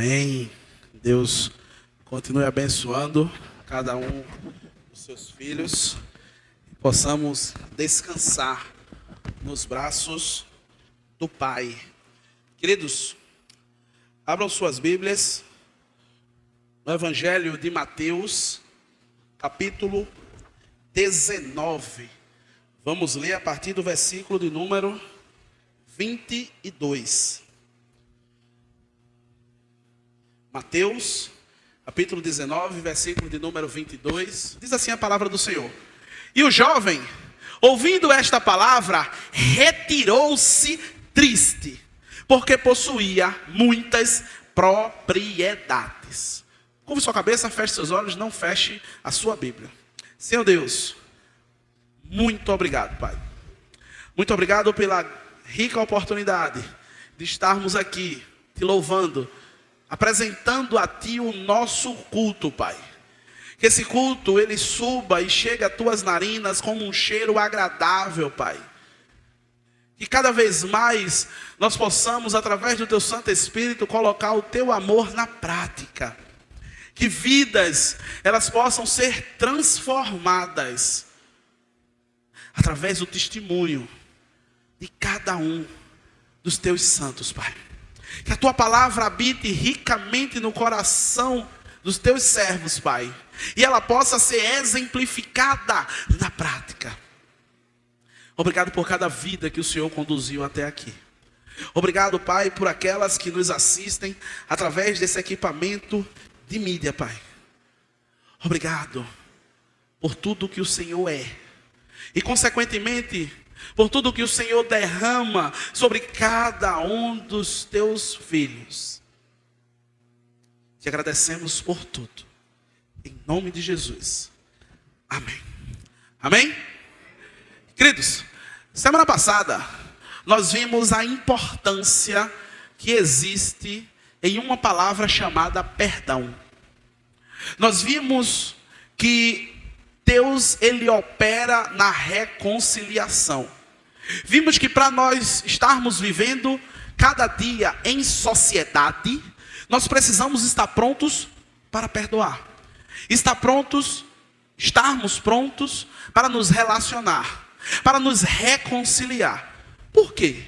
Amém. Deus continue abençoando cada um dos seus filhos e possamos descansar nos braços do Pai. Queridos, abram suas Bíblias no Evangelho de Mateus, capítulo 19. Vamos ler a partir do versículo de número 22. Mateus, capítulo 19, versículo de número 22. Diz assim a palavra do Senhor: E o jovem, ouvindo esta palavra, retirou-se triste, porque possuía muitas propriedades. Curva sua cabeça, feche seus olhos, não feche a sua Bíblia. Senhor Deus, muito obrigado, Pai. Muito obrigado pela rica oportunidade de estarmos aqui, te louvando, apresentando a Ti o nosso culto, Pai. Que esse culto, ele suba e chegue a Tuas narinas como um cheiro agradável, Pai. Que cada vez mais nós possamos, através do Teu Santo Espírito, colocar o Teu amor na prática. Que vidas, elas possam ser transformadas através do testemunho de cada um dos Teus santos, Pai. Que a Tua palavra habite ricamente no coração dos Teus servos, Pai. E ela possa ser exemplificada na prática. Obrigado por cada vida que o Senhor conduziu até aqui. Obrigado, Pai, por aquelas que nos assistem através desse equipamento de mídia, Pai. Obrigado por tudo que o Senhor é. E, consequentemente, por tudo que o Senhor derrama sobre cada um dos Teus filhos. Te agradecemos por tudo. Em nome de Jesus. Amém. Amém? Queridos, semana passada nós vimos a importância que existe em uma palavra chamada perdão. Nós vimos que Deus, ele opera na reconciliação. Vimos que para nós estarmos vivendo cada dia em sociedade, nós precisamos estar prontos para perdoar. Estarmos prontos para nos relacionar, para nos reconciliar. Por quê?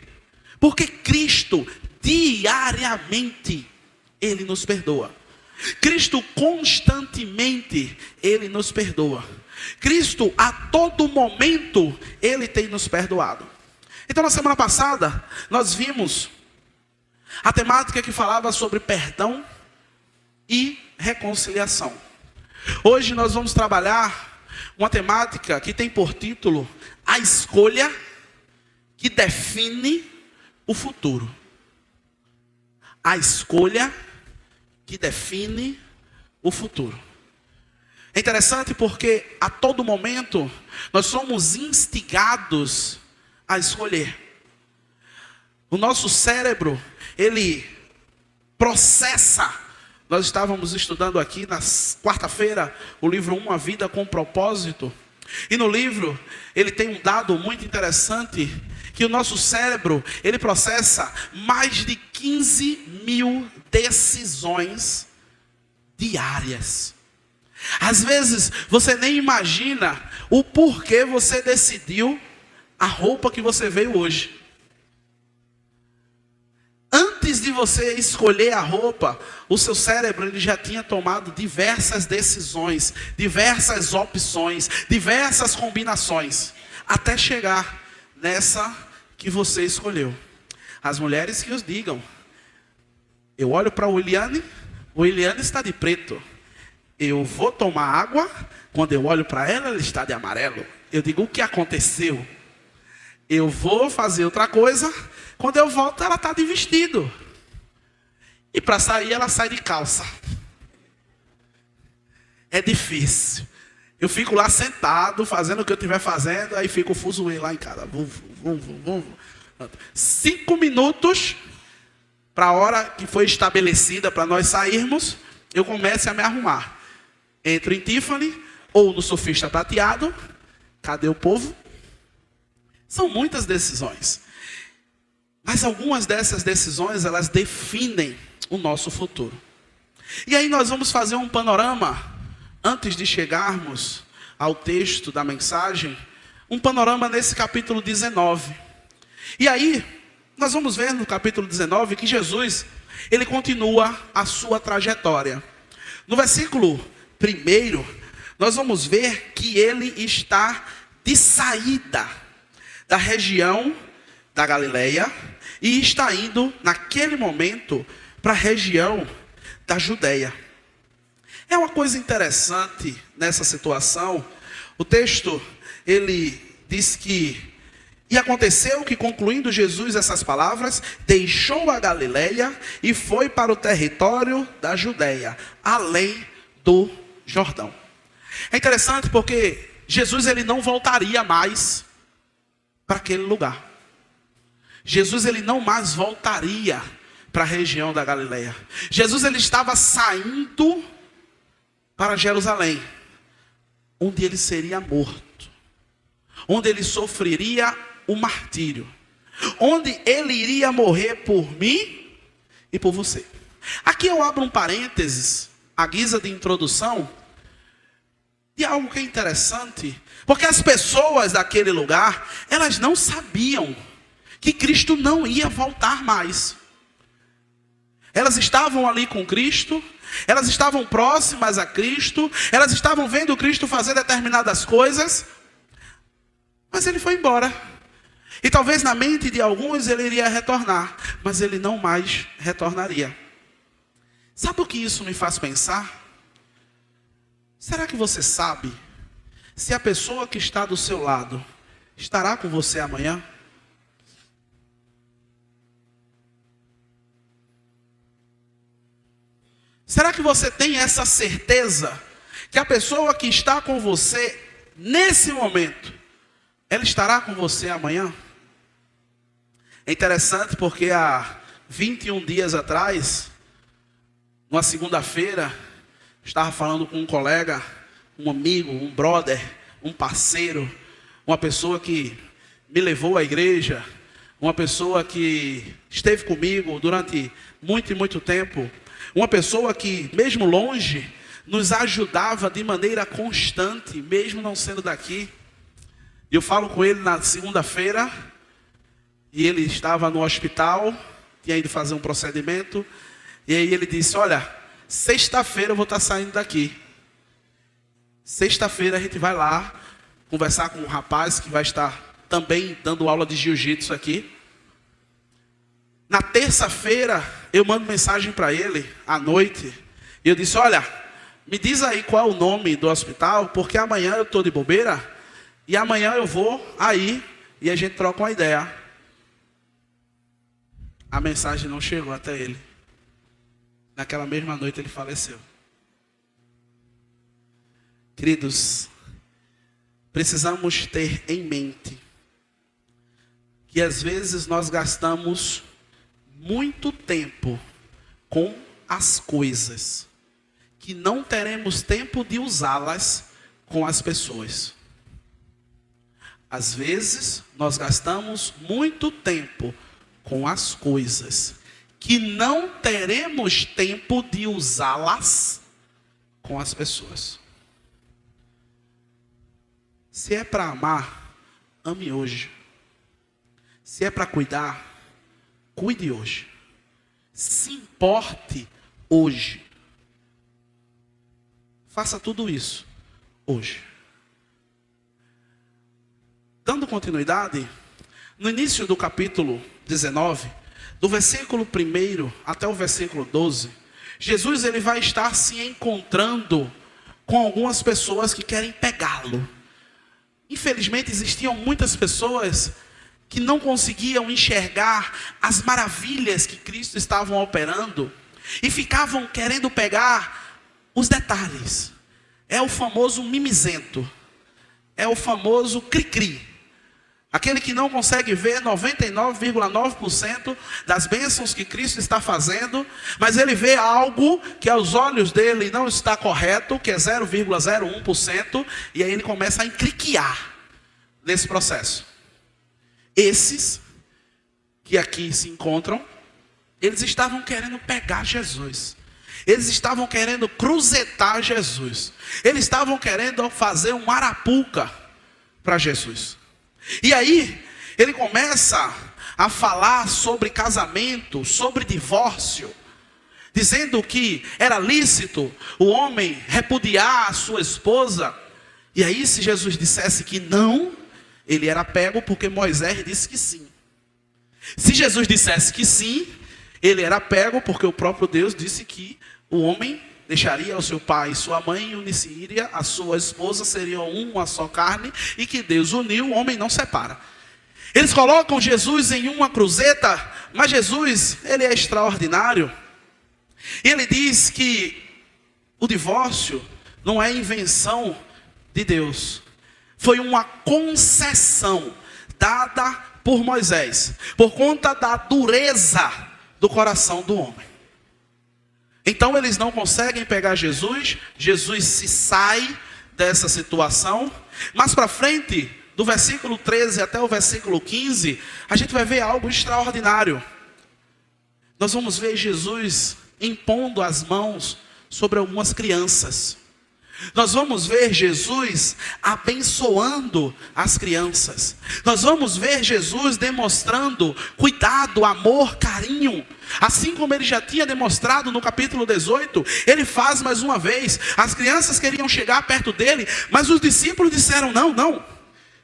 Porque Cristo diariamente, ele nos perdoa. Cristo constantemente, ele nos perdoa. Cristo a todo momento, ele tem nos perdoado. Então na semana passada, nós vimos a temática que falava sobre perdão e reconciliação. Hoje nós vamos trabalhar uma temática que tem por título a escolha que define o futuro. A escolha que define o futuro. É interessante porque a todo momento nós somos instigados a escolher. O nosso cérebro, ele processa. Nós estávamos estudando aqui na quarta-feira o livro Uma Vida com Propósito. E no livro ele tem um dado muito interessante, que o nosso cérebro, ele processa mais de 15 mil decisões diárias. Às vezes você nem imagina o porquê você decidiu a roupa que você veio hoje. Antes de você escolher a roupa, o seu cérebro ele já tinha tomado diversas decisões, diversas opções, diversas combinações, até chegar nessa que você escolheu. As mulheres que os digam. Eu olho para o Williane está de preto. Eu vou tomar água, quando eu olho para ela, ela está de amarelo. Eu digo, o que aconteceu? Eu vou fazer outra coisa, quando eu volto, ela está de vestido. E para sair, ela sai de calça. É difícil. Eu fico lá sentado, fazendo o que eu estiver fazendo, aí fico o fuzuê lá em casa. 5 minutos para a hora que foi estabelecida para nós sairmos, eu começo a me arrumar. Entro em Tiffany ou no Surfista Prateado. Cadê o povo? São muitas decisões. Mas algumas dessas decisões, elas definem o nosso futuro. E aí nós vamos fazer um panorama, antes de chegarmos ao texto da mensagem, um panorama nesse capítulo 19. E aí, nós vamos ver no capítulo 19 que Jesus, ele continua a sua trajetória. No versículo 1, nós vamos ver que ele está de saída da região da Galileia e está indo, naquele momento, para a região da Judeia. É uma coisa interessante nessa situação. O texto, ele diz que... E aconteceu que, concluindo Jesus essas palavras, deixou a Galileia e foi para o território da Judeia, além do Jordão. É interessante porque Jesus, ele não voltaria mais para aquele lugar. Jesus, ele não mais voltaria para a região da Galileia. Jesus, ele estava saindo para Jerusalém, onde ele seria morto, onde ele sofreria o martírio, onde ele iria morrer por mim e por você. Aqui eu abro um parênteses, à guisa de introdução, de algo que é interessante, porque as pessoas daquele lugar, elas não sabiam que Cristo não ia voltar mais. Elas estavam ali com Cristo, elas estavam próximas a Cristo, elas estavam vendo Cristo fazer determinadas coisas, mas ele foi embora. E talvez na mente de alguns ele iria retornar, mas ele não mais retornaria. Sabe o que isso me faz pensar? Será que você sabe se a pessoa que está do seu lado estará com você amanhã? Será que você tem essa certeza que a pessoa que está com você nesse momento, ela estará com você amanhã? É interessante porque há 21 dias atrás, numa segunda-feira, estava falando com um colega, um amigo, um brother, um parceiro, uma pessoa que me levou à igreja, uma pessoa que esteve comigo durante muito e muito tempo, uma pessoa que, mesmo longe, nos ajudava de maneira constante, mesmo não sendo daqui. Eu falo com ele na segunda-feira, e ele estava no hospital, tinha ido fazer um procedimento, e aí ele disse, olha, sexta-feira eu vou estar saindo daqui. Sexta-feira a gente vai lá, conversar com um rapaz que vai estar também dando aula de jiu-jitsu aqui. Na terça-feira, eu mando mensagem para ele, à noite, e eu disse, olha, me diz aí qual é o nome do hospital, porque amanhã eu estou de bobeira, e amanhã eu vou aí, e a gente troca uma ideia. A mensagem não chegou até ele. Naquela mesma noite ele faleceu. Queridos, precisamos ter em mente que às vezes nós gastamos muito tempo com as coisas, que não teremos tempo de usá-las com as pessoas. Às vezes nós gastamos muito tempo com as coisas, que não teremos tempo de usá-las com as pessoas. Se é para amar, ame hoje. Se é para cuidar, cuide hoje. Se importe hoje. Faça tudo isso hoje. Dando continuidade, No início do capítulo 19, do versículo 1 até o versículo 12, Jesus ele vai estar se encontrando com algumas pessoas que querem pegá-lo. Infelizmente existiam muitas pessoas que não conseguiam enxergar as maravilhas que Cristo estava operando e ficavam querendo pegar os detalhes. É o famoso mimizento, é o famoso cri-cri. Aquele que não consegue ver 99,9% das bênçãos que Cristo está fazendo, mas ele vê algo que aos olhos dele não está correto, que é 0,01%, e aí ele começa a encriquiar nesse processo. Esses que aqui se encontram, eles estavam querendo pegar Jesus. Eles estavam querendo cruzetar Jesus. Eles estavam querendo fazer um arapuca para Jesus. E aí, ele começa a falar sobre casamento, sobre divórcio, dizendo que era lícito o homem repudiar a sua esposa. E aí, se Jesus dissesse que não, ele era pego porque Moisés disse que sim. Se Jesus dissesse que sim, ele era pego porque o próprio Deus disse que o homem deixaria o seu pai e sua mãe e unir-se a sua esposa, seriam uma só carne, e que Deus uniu, o homem não separa. Eles colocam Jesus em uma cruzeta, mas Jesus, ele é extraordinário. E ele diz que o divórcio não é invenção de Deus. Foi uma concessão dada por Moisés, por conta da dureza do coração do homem. Então eles não conseguem pegar Jesus. Jesus se sai dessa situação. Mas para frente, do versículo 13 até o versículo 15, a gente vai ver algo extraordinário. Nós vamos ver Jesus impondo as mãos sobre algumas crianças. Nós vamos ver Jesus abençoando as crianças. Nós vamos ver Jesus demonstrando cuidado, amor, carinho. Assim como ele já tinha demonstrado no capítulo 18, ele faz mais uma vez. As crianças queriam chegar perto dele, mas os discípulos disseram: não.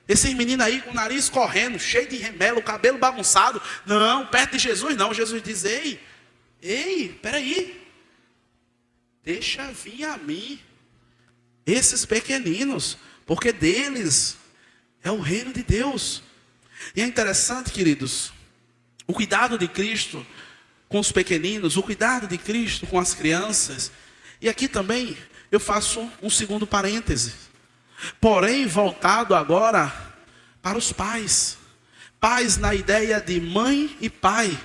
Esse menino aí com o nariz correndo, cheio de remelo, cabelo bagunçado. Não, perto de Jesus não. Jesus diz: ei, peraí. Deixa vir a mim esses pequeninos, porque deles é o reino de Deus. E é interessante, queridos, o cuidado de Cristo com os pequeninos, o cuidado de Cristo com as crianças. E aqui também eu faço um segundo parêntese, porém voltado agora para os pais. Pais na ideia de mãe e pai.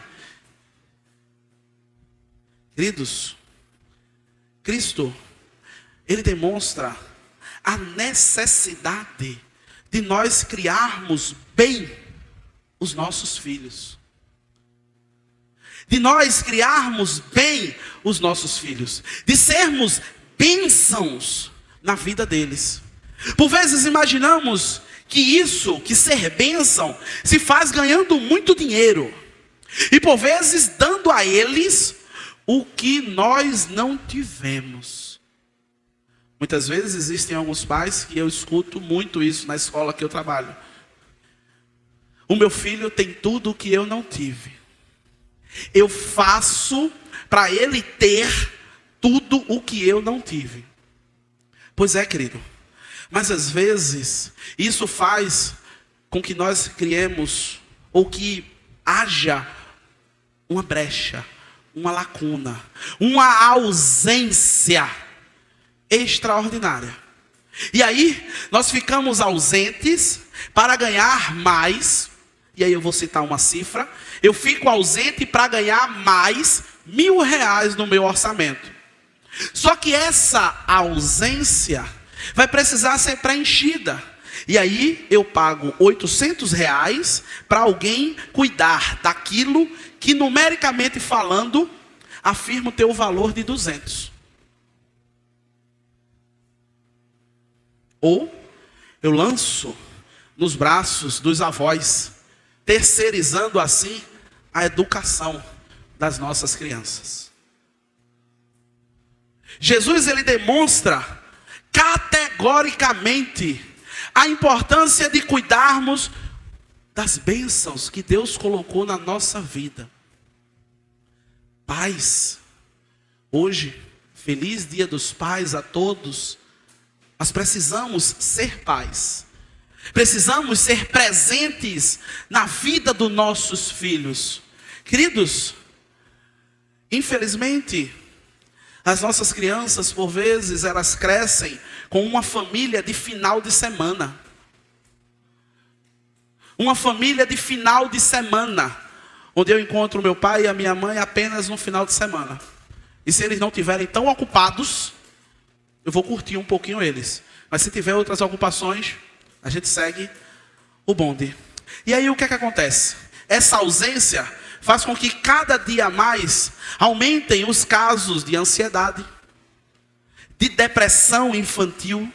Queridos, Cristo, ele demonstra a necessidade de nós criarmos bem os nossos filhos. De nós criarmos bem os nossos filhos. De sermos bênçãos na vida deles. Por vezes imaginamos que ser bênção, se faz ganhando muito dinheiro. E por vezes dando a eles o que nós não tivemos. Muitas vezes existem alguns pais que eu escuto muito isso na escola que eu trabalho. O meu filho tem tudo o que eu não tive. Eu faço para ele ter tudo o que eu não tive. Pois é, querido. Mas às vezes isso faz com que nós criemos, ou que haja uma brecha, uma lacuna, uma ausência extraordinária. E aí nós ficamos ausentes para ganhar mais. E aí eu vou citar uma cifra. Eu fico ausente para ganhar mais R$1.000 no meu orçamento. Só que essa ausência vai precisar ser preenchida. E aí eu pago R$800 para alguém cuidar daquilo que, numericamente falando, afirma ter o valor de 200. Ou eu lanço nos braços dos avós, terceirizando assim a educação das nossas crianças. Jesus, ele demonstra categoricamente a importância de cuidarmos das bênçãos que Deus colocou na nossa vida. Pais, hoje, feliz Dia dos Pais a todos. Nós precisamos ser pais. Precisamos ser presentes na vida dos nossos filhos. Queridos, infelizmente, as nossas crianças, por vezes, elas crescem com uma família de final de semana. Uma família de final de semana, onde eu encontro meu pai e a minha mãe apenas no final de semana. E se eles não estiverem tão ocupados, eu vou curtir um pouquinho eles. Mas se tiver outras ocupações, a gente segue o bonde. E aí o que é que acontece? Essa ausência faz com que cada dia mais aumentem os casos de ansiedade, de depressão infantil.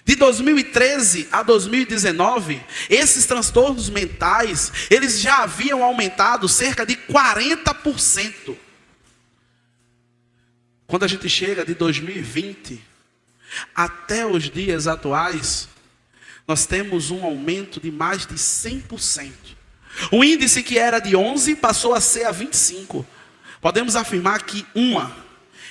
De 2013 a 2019, esses transtornos mentais, eles já haviam aumentado cerca de 40%. Quando a gente chega de 2020 até os dias atuais, nós temos um aumento de mais de 100%. O índice que era de 11 passou a ser a 25. Podemos afirmar que uma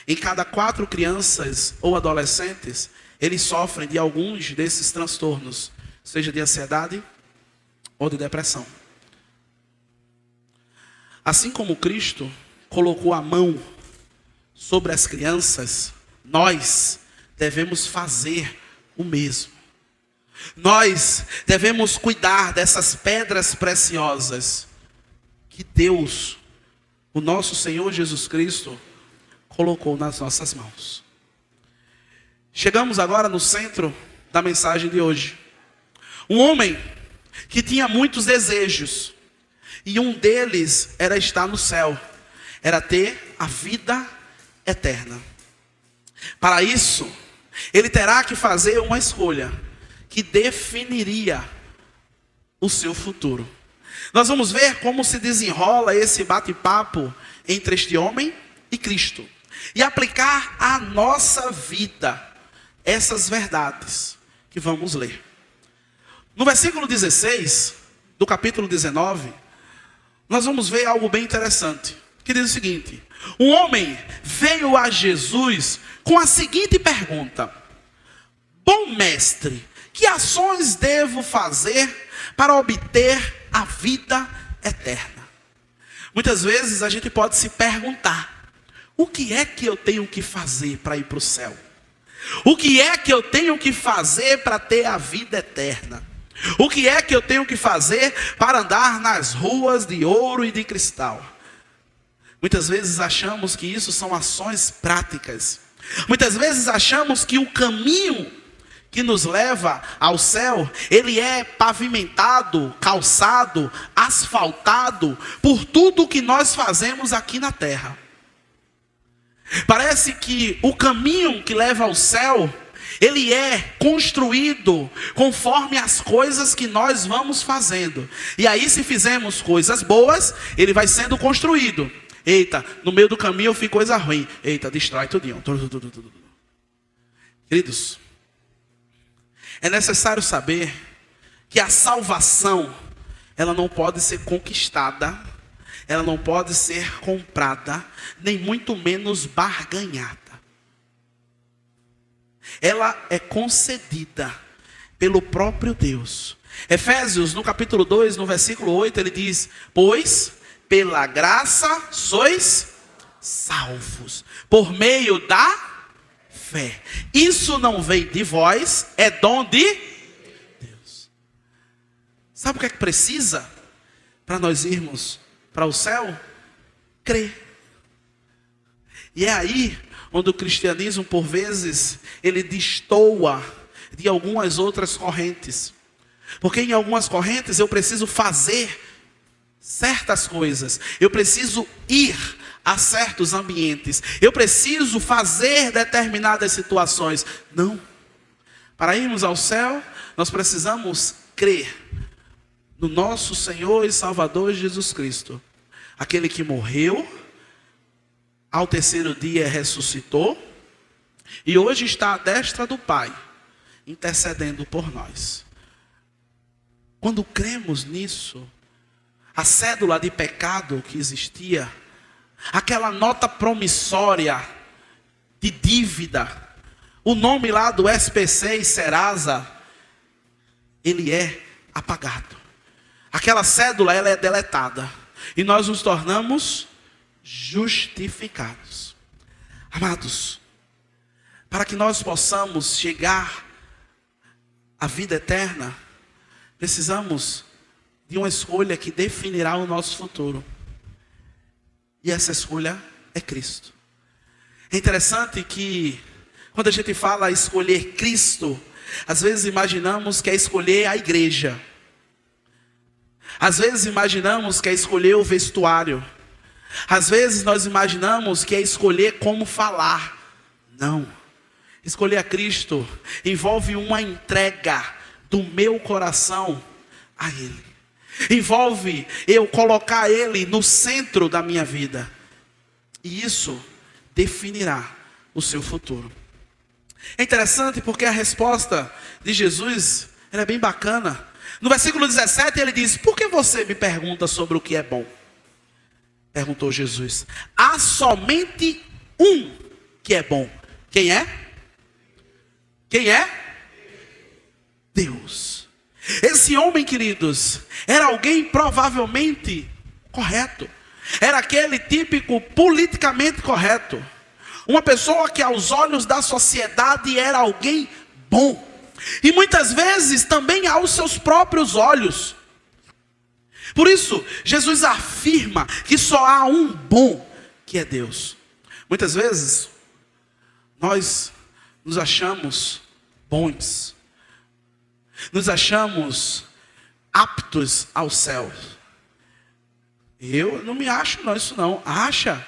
em cada 4 crianças ou adolescentes, eles sofrem de alguns desses transtornos, seja de ansiedade ou de depressão. Assim como Cristo colocou a mão sobre as crianças, nós devemos fazer o mesmo. Nós devemos cuidar dessas pedras preciosas que Deus, o nosso Senhor Jesus Cristo, colocou nas nossas mãos. Chegamos agora no centro da mensagem de hoje. Um homem que tinha muitos desejos, e um deles era estar no céu, era ter a vida eterna. Para isso, ele terá que fazer uma escolha que definiria o seu futuro. Nós vamos ver como se desenrola esse bate-papo entre este homem e Cristo, e aplicar à nossa vida essas verdades que vamos ler. No versículo 16 do capítulo 19, nós vamos ver algo bem interessante, que diz o seguinte: um homem veio a Jesus com a seguinte pergunta: bom mestre, que ações devo fazer para obter a vida eterna? Muitas vezes a gente pode se perguntar: o que é que eu tenho que fazer para ir para o céu? O que é que eu tenho que fazer para ter a vida eterna? O que é que eu tenho que fazer para andar nas ruas de ouro e de cristal? Muitas vezes achamos que isso são ações práticas. Muitas vezes achamos que o caminho que nos leva ao céu, ele é pavimentado, calçado, asfaltado por tudo que nós fazemos aqui na terra. Parece que o caminho que leva ao céu, ele é construído conforme as coisas que nós vamos fazendo. E aí, se fizermos coisas boas, ele vai sendo construído. Eita, no meio do caminho eu fiz coisa ruim. Eita, destrói tudinho. Queridos, é necessário saber que a salvação, ela não pode ser conquistada, ela não pode ser comprada, nem muito menos barganhada. Ela é concedida pelo próprio Deus. Efésios, no capítulo 2, no versículo 8, ele diz: pois pela graça sois salvos, por meio da fé. Isso não vem de vós, é dom de Deus. Sabe o que é que precisa para nós irmos para o céu? Crer. E é aí onde o cristianismo, por vezes, ele destoa de algumas outras correntes. Porque em algumas correntes eu preciso fazer certas coisas, eu preciso ir a certos ambientes, eu preciso fazer determinadas situações. Não. Para irmos ao céu, nós precisamos crer no nosso Senhor e Salvador Jesus Cristo, aquele que morreu, ao terceiro dia ressuscitou, e hoje está à destra do Pai, intercedendo por nós. Quando cremos nisso, a cédula de pecado que existia, aquela nota promissória de dívida, o nome lá do SPC e Serasa, ele é apagado. Aquela cédula, ela é deletada. E nós nos tornamos justificados. Amados, para que nós possamos chegar à vida eterna, precisamos de uma escolha que definirá o nosso futuro. E essa escolha é Cristo. É interessante que quando a gente fala escolher Cristo, às vezes imaginamos que é escolher a igreja. Às vezes imaginamos que é escolher o vestuário. Às vezes nós imaginamos que é escolher como falar. Não. Escolher a Cristo envolve uma entrega do meu coração a Ele. Envolve eu colocar Ele no centro da minha vida. E isso definirá o seu futuro. É interessante porque a resposta de Jesus ela é bem bacana. No versículo 17 ele diz: por que você me pergunta sobre o que é bom? Perguntou Jesus. Há somente um que é bom. Quem é? Quem é? Deus. Esse homem, queridos, era alguém provavelmente correto. Era aquele típico politicamente correto. Uma pessoa que aos olhos da sociedade era alguém bom. E muitas vezes também aos seus próprios olhos. Por isso, Jesus afirma que só há um bom, que é Deus. Muitas vezes, nós nos achamos bons. Nos achamos aptos ao céu. Eu não me acho não, isso não. Acha.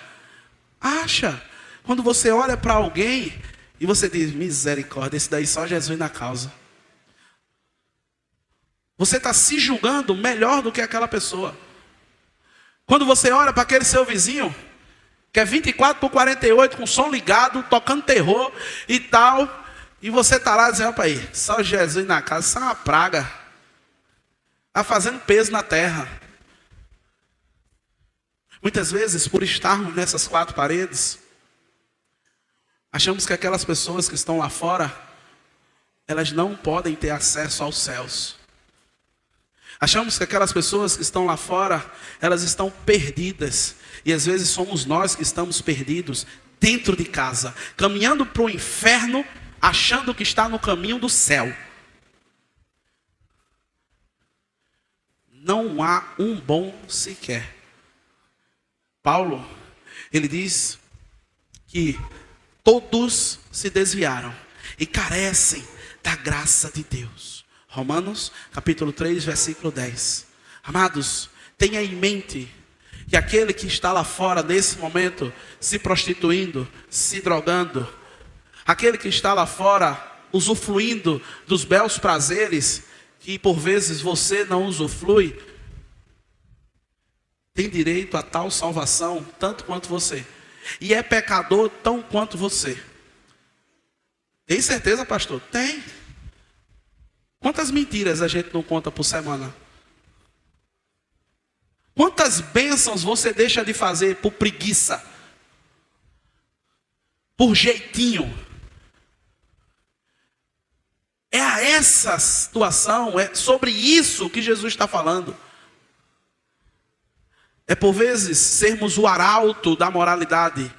Quando você olha para alguém e você diz: misericórdia, esse daí só Jesus na causa. Você está se julgando melhor do que aquela pessoa. Quando você olha para aquele seu vizinho, que é 24/48, com som ligado, tocando terror e tal, e você está lá dizendo: para aí, só Jesus na casa, isso é uma praga. Está fazendo peso na terra. Muitas vezes, por estarmos nessas quatro paredes, achamos que aquelas pessoas que estão lá fora, elas não podem ter acesso aos céus. Achamos que aquelas pessoas que estão lá fora, elas estão perdidas. E às vezes somos nós que estamos perdidos dentro de casa, caminhando para o inferno, achando que está no caminho do céu. Não há um bom sequer. Paulo, ele diz que todos se desviaram e carecem da graça de Deus. Romanos, capítulo 3, versículo 10. Amados, tenha em mente que aquele que está lá fora, nesse momento, se prostituindo, se drogando, aquele que está lá fora, usufruindo dos belos prazeres, que por vezes você não usufrui, tem direito a tal salvação, tanto quanto você. E é pecador tão quanto você. Tem certeza, pastor? Tem. Quantas mentiras a gente não conta por semana? Quantas bênçãos você deixa de fazer por preguiça? Por jeitinho? É a essa situação, é sobre isso que Jesus está falando. É por vezes sermos o arauto da moralidade.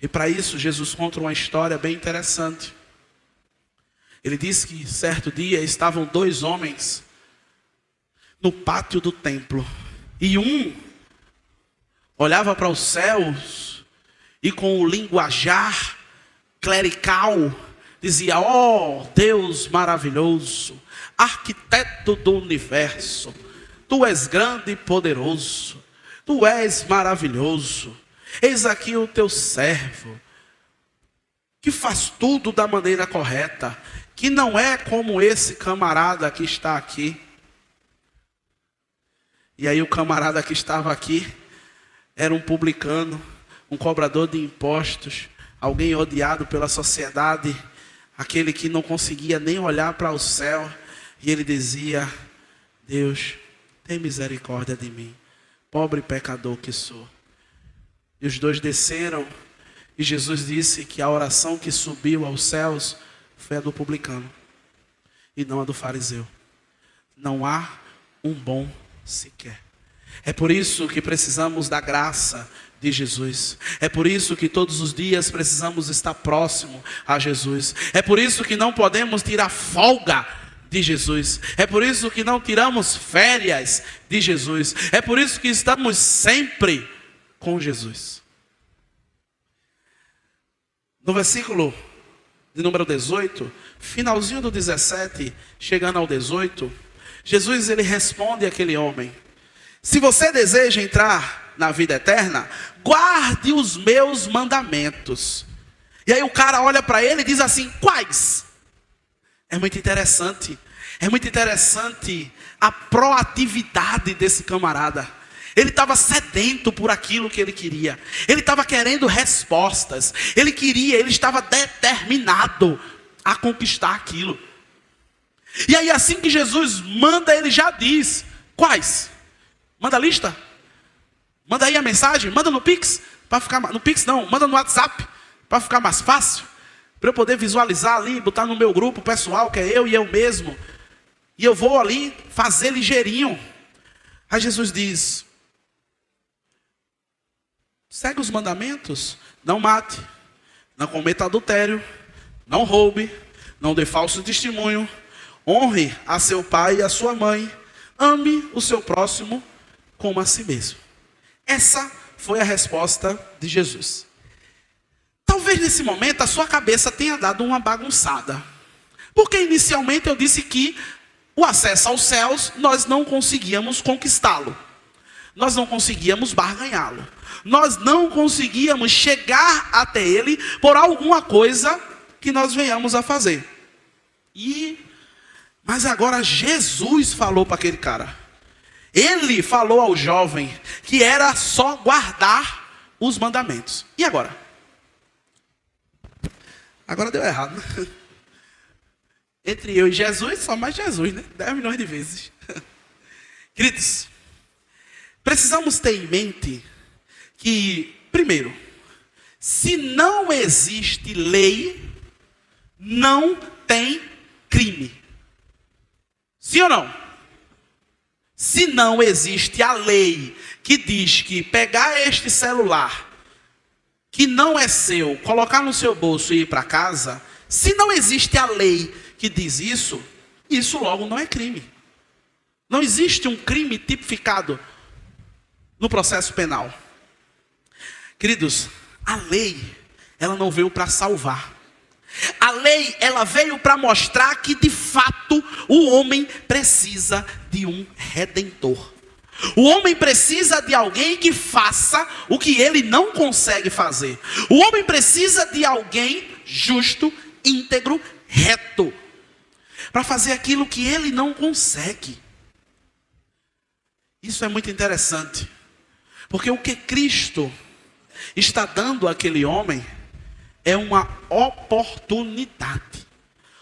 E para isso Jesus conta uma história bem interessante. Ele diz que certo dia estavam dois homens no pátio do templo. E um olhava para os céus e com o linguajar clerical dizia: ó Deus maravilhoso, arquiteto do universo, tu és grande e poderoso, tu és maravilhoso. Eis aqui o teu servo, que faz tudo da maneira correta, que não é como esse camarada que está aqui. E aí o camarada que estava aqui era um publicano, um cobrador de impostos, alguém odiado pela sociedade, aquele que não conseguia nem olhar para o céu, E ele dizia: Deus, tem misericórdia de mim, pobre pecador que sou. E os dois desceram, e Jesus disse que a oração que subiu aos céus foi a do publicano, e não a do fariseu. Não há um bom sequer. É por isso que precisamos da graça de Jesus. É por isso que todos os dias precisamos estar próximo a Jesus. É por isso que não podemos tirar folga de Jesus. É por isso que não tiramos férias de Jesus. É por isso que estamos sempre com Jesus. No versículo de número 18, finalzinho do 17, chegando ao 18, Jesus ele responde àquele homem: se você deseja entrar na vida eterna, guarde os meus mandamentos. E aí o cara olha para ele e diz assim: quais? É muito interessante a proatividade desse camarada. Ele estava sedento por aquilo que ele queria. Ele estava querendo respostas. Ele estava determinado a conquistar aquilo. E aí assim que Jesus manda, ele já diz: quais? Manda a lista. Manda aí a mensagem, manda no Pix, para ficar no Pix não, manda no WhatsApp, para ficar mais fácil, para eu poder visualizar ali, botar no meu grupo pessoal, que é eu e eu mesmo. E eu vou ali fazer ligeirinho. Aí Jesus diz: segue os mandamentos, não mate, não cometa adultério, não roube, não dê falso testemunho, honre a seu pai e a sua mãe, ame o seu próximo como a si mesmo. Essa foi a resposta de Jesus. Talvez nesse momento a sua cabeça tenha dado uma bagunçada. Porque inicialmente eu disse que o acesso aos céus nós não conseguíamos conquistá-lo. Nós não conseguíamos barganhá-lo. Nós não conseguíamos chegar até ele por alguma coisa que nós venhamos a fazer. Mas agora Jesus falou para aquele cara. Ele falou ao jovem que era só guardar os mandamentos. E agora? Agora deu errado, né? Entre eu e Jesus, só mais Jesus, né? 10 milhões de vezes. Queridos, precisamos ter em mente que, primeiro, se não existe lei, não tem crime. Sim ou não? Se não existe a lei que diz que pegar este celular, que não é seu, colocar no seu bolso e ir para casa, se não existe a lei que diz isso, isso logo não é crime. Não existe um crime tipificado no processo penal. Queridos, a lei, ela não veio para salvar. A lei, ela veio para mostrar que de fato o homem precisa de um redentor. O homem precisa de alguém que faça o que ele não consegue fazer. O homem precisa de alguém justo, íntegro, reto, para fazer aquilo que ele não consegue. Isso é muito interessante, porque o que Cristo está dando àquele homem é uma oportunidade.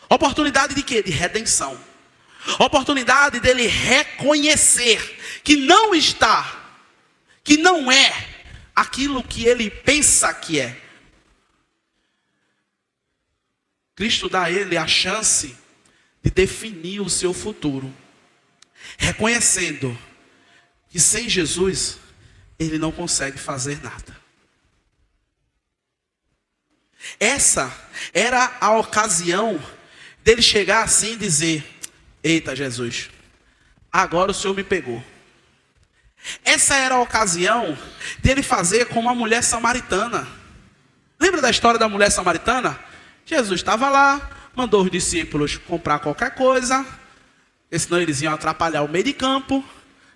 Oportunidade de quê? De redenção. Oportunidade dele reconhecer que não está, que não é aquilo que ele pensa que é. Cristo dá a ele a chance de definir o seu futuro, reconhecendo que sem Jesus ele não consegue fazer nada. Essa era a ocasião dele chegar assim e dizer: eita Jesus, agora o Senhor me pegou. Essa era a ocasião dele fazer como a mulher samaritana. Lembra da história da mulher samaritana? Jesus estava lá, mandou os discípulos comprar qualquer coisa, porque senão eles iam atrapalhar o meio de campo.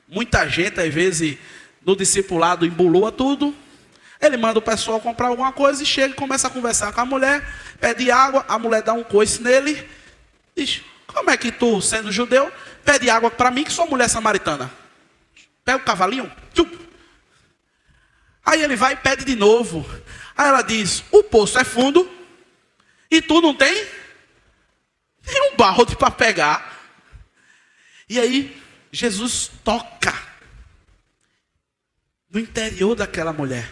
Muita gente, às vezes, no discipulado embulou tudo. Ele manda o pessoal comprar alguma coisa e chega e começa a conversar com a mulher, pede água, a mulher dá um coice nele, diz: como é que tu, sendo judeu, pede água para mim que sou mulher samaritana? Pega o cavalinho, tchum. Aí ele vai e pede de novo. Aí ela diz: o poço é fundo e tu não tem nem um balde para pegar. E aí, Jesus toca no interior daquela mulher.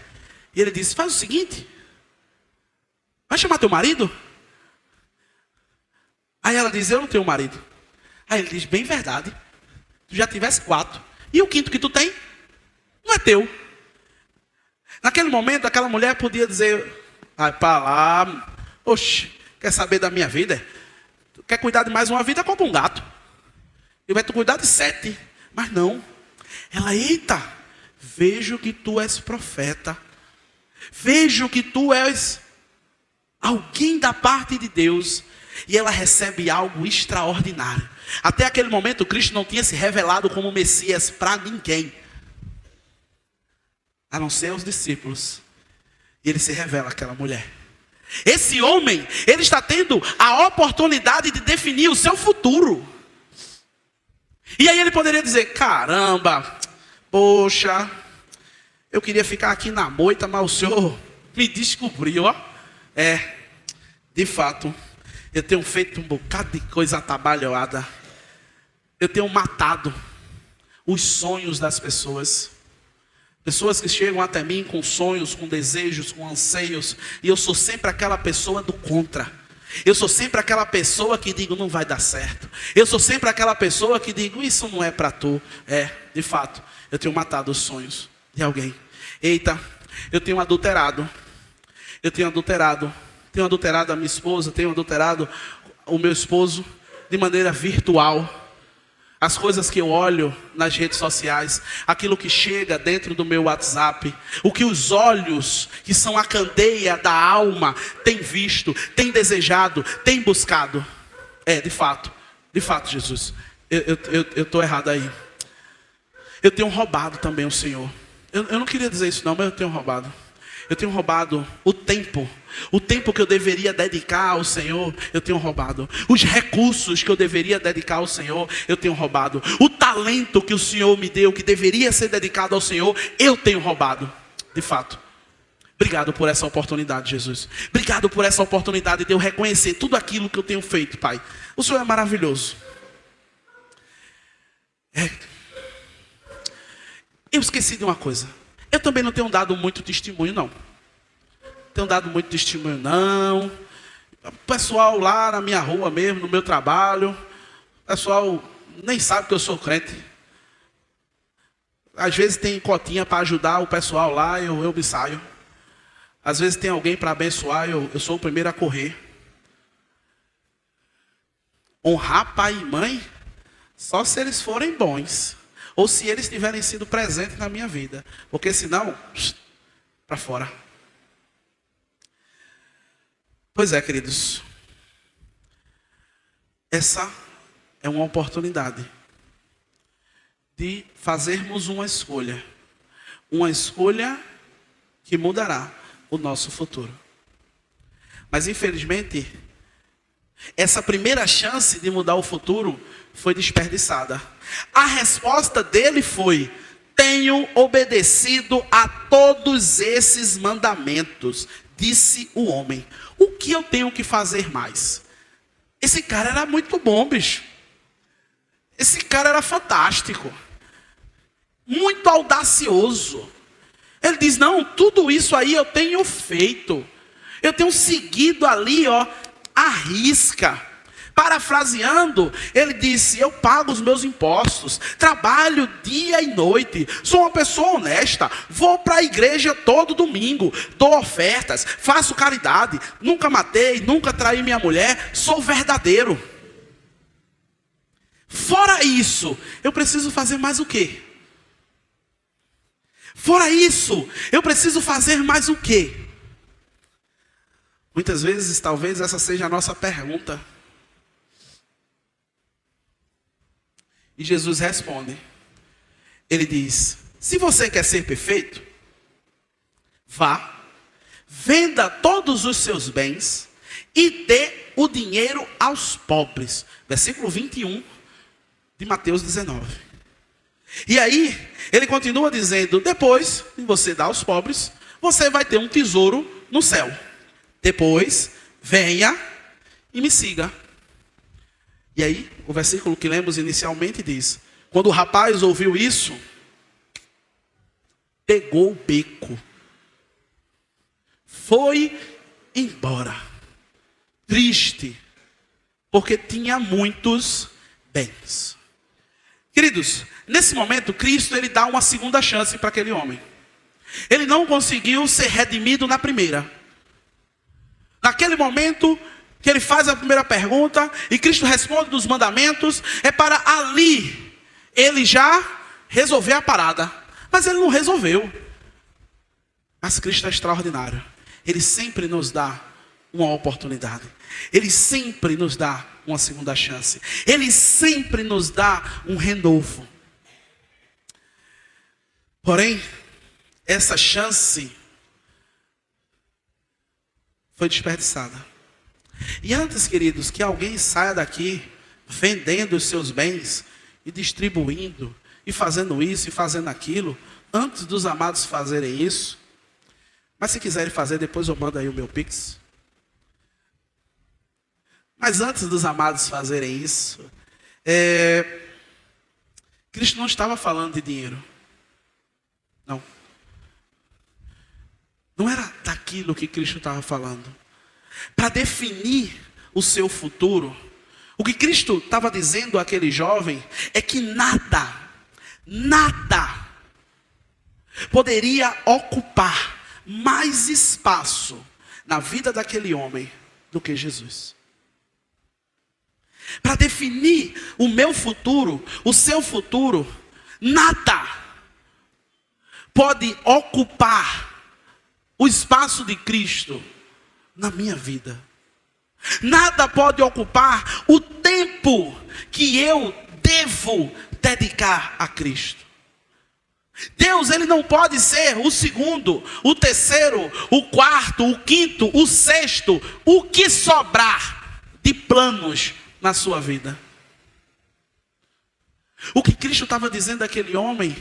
E ele diz, faz o seguinte, vai chamar teu marido? Aí ela diz, eu não tenho marido. Aí ele diz, bem verdade, tu já tivesse 4. E o quinto que tu tem, não é teu. Naquele momento, aquela mulher podia dizer, vai para lá, oxe, quer saber da minha vida? Tu quer cuidar de mais uma vida, compra um gato. E vai tu cuidar de 7. Mas não. Ela, eita, vejo que tu és profeta. Vejo que tu és alguém da parte de Deus. E ela recebe algo extraordinário. Até aquele momento, Cristo não tinha se revelado como Messias para ninguém, a não ser os discípulos. E ele se revela àquela mulher. Esse homem, ele está tendo a oportunidade de definir o seu futuro. E aí ele poderia dizer, caramba, poxa, eu queria ficar aqui na moita, mas o Senhor me descobriu, ó. De fato, eu tenho feito um bocado de coisa atabalhoada. Eu tenho matado os sonhos das pessoas. Pessoas que chegam até mim com sonhos, com desejos, com anseios. E eu sou sempre aquela pessoa do contra. Eu sou sempre aquela pessoa que digo, não vai dar certo. Eu sou sempre aquela pessoa que digo, isso não é para tu. De fato, eu tenho matado os sonhos de alguém. Eita, eu tenho adulterado. Tenho adulterado a minha esposa, tenho adulterado o meu esposo de maneira virtual. As coisas que eu olho nas redes sociais, aquilo que chega dentro do meu WhatsApp, o que os olhos, que são a candeia da alma, têm visto, têm desejado, têm buscado. De fato, Jesus, eu estou errado aí. Eu tenho roubado também o Senhor. Eu não queria dizer isso não, mas eu tenho roubado. Eu tenho roubado o tempo que eu deveria dedicar ao Senhor, eu tenho roubado. Os recursos que eu deveria dedicar ao Senhor, eu tenho roubado. O talento que o Senhor me deu, que deveria ser dedicado ao Senhor, eu tenho roubado. De fato. Obrigado por essa oportunidade, Jesus. Obrigado por essa oportunidade de eu reconhecer tudo aquilo que eu tenho feito, Pai. O Senhor é maravilhoso. Eu esqueci de uma coisa. Eu também não tenho dado muito testemunho, não. O pessoal lá na minha rua mesmo, no meu trabalho, o pessoal nem sabe que eu sou crente. Às vezes tem cotinha para ajudar o pessoal lá, eu me saio. Às vezes tem alguém para abençoar, eu sou o primeiro a correr. Honrar pai e mãe, só se eles forem bons. Ou se eles tiverem sido presentes na minha vida. Porque senão, para fora. Pois é, queridos. Essa é uma oportunidade de fazermos uma escolha. Uma escolha que mudará o nosso futuro. Mas infelizmente, essa primeira chance de mudar o futuro foi desperdiçada. A resposta dele foi: tenho obedecido a todos esses mandamentos, disse o homem. O que eu tenho que fazer mais? Esse cara era muito bom, bicho. Esse cara era fantástico. Muito audacioso. Ele diz, não, tudo isso aí eu tenho feito. Eu tenho seguido ali, à risca. Parafraseando, ele disse, eu pago os meus impostos, trabalho dia e noite, sou uma pessoa honesta, vou para a igreja todo domingo, dou ofertas, faço caridade, nunca matei, nunca traí minha mulher, sou verdadeiro. Fora isso, eu preciso fazer mais o quê? Fora isso, eu preciso fazer mais o quê? Muitas vezes, talvez essa seja a nossa pergunta. E Jesus responde. Ele diz, se você quer ser perfeito, vá, venda todos os seus bens e dê o dinheiro aos pobres. Versículo 21 de Mateus 19. E aí, ele continua dizendo, depois de você dar aos pobres, você vai ter um tesouro no céu. Depois, venha e me siga. E aí, o versículo que lemos inicialmente diz: quando o rapaz ouviu isso, pegou o beco, foi embora, triste, porque tinha muitos bens. Queridos, nesse momento, Cristo ele dá uma segunda chance para aquele homem. Ele não conseguiu ser redimido na primeira. Naquele momento que ele faz a primeira pergunta e Cristo responde dos mandamentos, é para ali ele já resolver a parada. Mas ele não resolveu. Mas Cristo é extraordinário. Ele sempre nos dá uma oportunidade. Ele sempre nos dá uma segunda chance. Ele sempre nos dá um renovo. Porém, essa chance foi desperdiçada. E antes, queridos, que alguém saia daqui vendendo os seus bens e distribuindo e fazendo isso e fazendo aquilo, antes dos amados fazerem isso, mas se quiserem fazer, depois eu mando aí o meu Pix. Mas antes dos amados fazerem isso, Cristo não estava falando de dinheiro. Não. Não era daquilo que Cristo estava falando. Para definir o seu futuro, o que Cristo estava dizendo àquele jovem é que nada poderia ocupar mais espaço na vida daquele homem do que Jesus. Para definir o meu futuro, o seu futuro, nada pode ocupar o espaço de Cristo na minha vida. Nada pode ocupar o tempo que eu devo dedicar a Cristo. Deus, ele não pode ser o segundo, o terceiro, o quarto, o quinto, o sexto, o que sobrar de planos na sua vida. O que Cristo estava dizendo àquele homem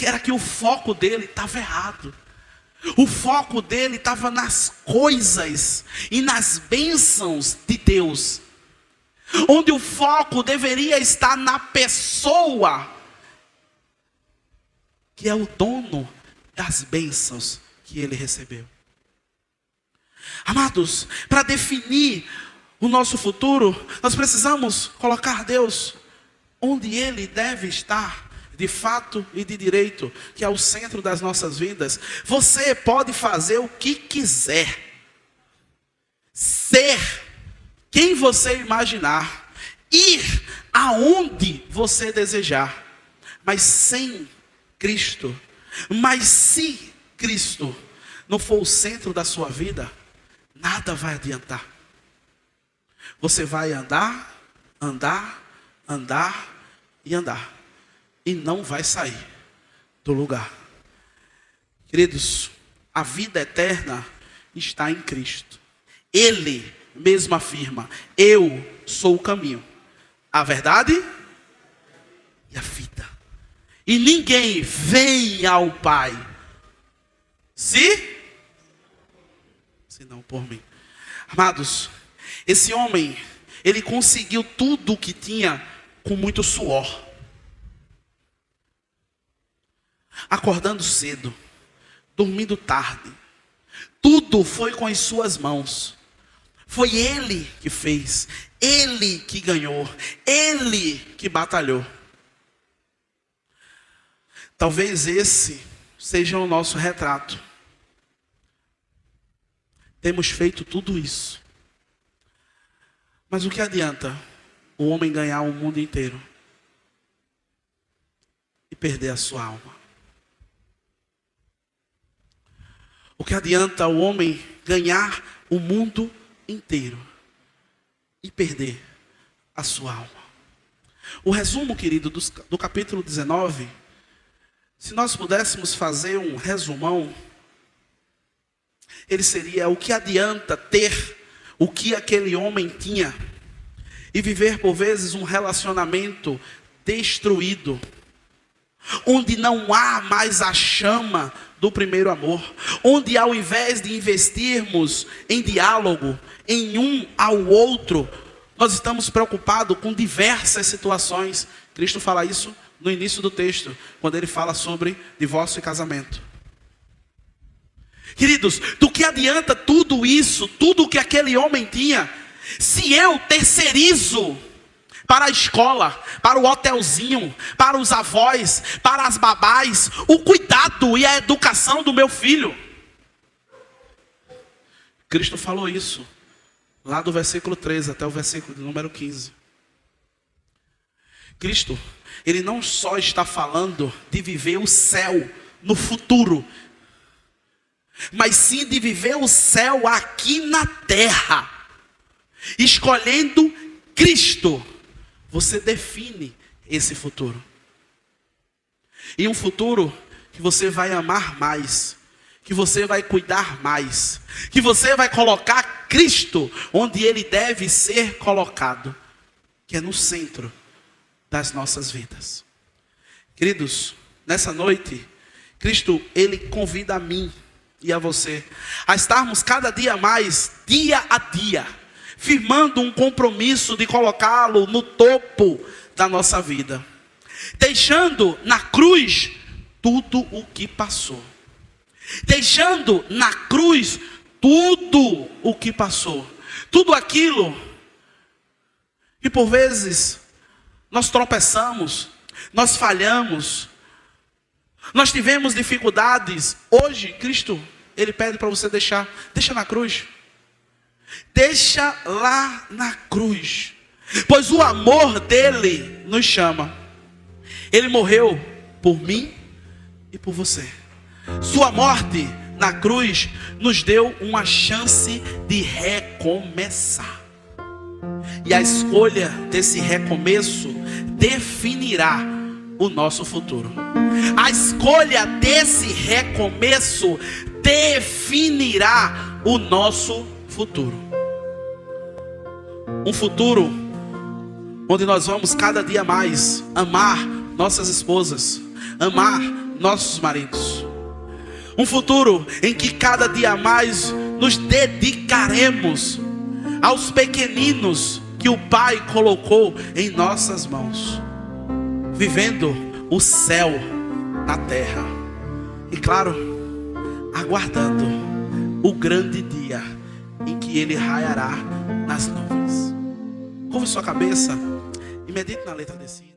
era que o foco dele estava errado. O foco dele estava nas coisas e nas bênçãos de Deus. Onde o foco deveria estar na pessoa, que é o dono das bênçãos que ele recebeu. Amados, para definir o nosso futuro, nós precisamos colocar Deus onde ele deve estar, de fato e de direito, que é o centro das nossas vidas. Você pode fazer o que quiser, ser quem você imaginar, ir aonde você desejar, mas sem Cristo, mas se Cristo não for o centro da sua vida, nada vai adiantar. Você vai andar e não vai sair do lugar. Queridos, a vida eterna está em Cristo. Ele mesmo afirma: eu sou o caminho, a verdade e a vida. E ninguém vem ao Pai se não por mim. Amados, esse homem, ele conseguiu tudo o que tinha com muito suor. Acordando cedo, dormindo tarde. Tudo foi com as suas mãos. Foi ele que fez, ele que ganhou, ele que batalhou. Talvez esse seja o nosso retrato. Temos feito tudo isso. Mas o que adianta o homem ganhar o mundo inteiro e perder a sua alma? O que adianta o homem ganhar o mundo inteiro e perder a sua alma? O resumo, querido, do capítulo 19, se nós pudéssemos fazer um resumão, ele seria: o que adianta ter o que aquele homem tinha e viver por vezes um relacionamento destruído, onde não há mais a chama do primeiro amor, onde ao invés de investirmos em diálogo, em um ao outro, Nós estamos preocupados com diversas situações. Cristo fala isso no início do texto, quando ele fala sobre divórcio e casamento. Queridos, do que adianta tudo isso, tudo que aquele homem tinha, se eu terceirizo para a escola, para o hotelzinho, para os avós, para as babás, o cuidado e a educação do meu filho? Cristo falou isso, lá do versículo 13 até o versículo número 15. Cristo, ele não só está falando de viver o céu no futuro, mas sim de viver o céu aqui na terra. Escolhendo Cristo, você define esse futuro. E um futuro que você vai amar mais, que você vai cuidar mais, que você vai colocar Cristo onde Ele deve ser colocado, que é no centro das nossas vidas. Queridos, nessa noite, Cristo, Ele convida a mim e a você a estarmos cada dia mais, dia a dia, firmando um compromisso de colocá-lo no topo da nossa vida, deixando na cruz tudo o que passou, deixando na cruz tudo o que passou, tudo aquilo que por vezes nós tropeçamos, nós falhamos, nós tivemos dificuldades. Hoje Cristo, Ele pede para você deixa na cruz. Deixa lá na cruz, pois o amor dele nos chama. Ele morreu por mim e por você. Sua morte na cruz nos deu uma chance de recomeçar. E a escolha desse recomeço definirá o nosso futuro. A escolha desse recomeço definirá o nosso futuro. Um futuro onde nós vamos cada dia mais amar nossas esposas, amar nossos maridos. Um futuro em que cada dia mais nos dedicaremos aos pequeninos que o Pai colocou em nossas mãos, vivendo o céu na terra. E claro, aguardando o grande dia em que Ele raiará nas nuvens. Curve sua cabeça e medite na letra desse hino.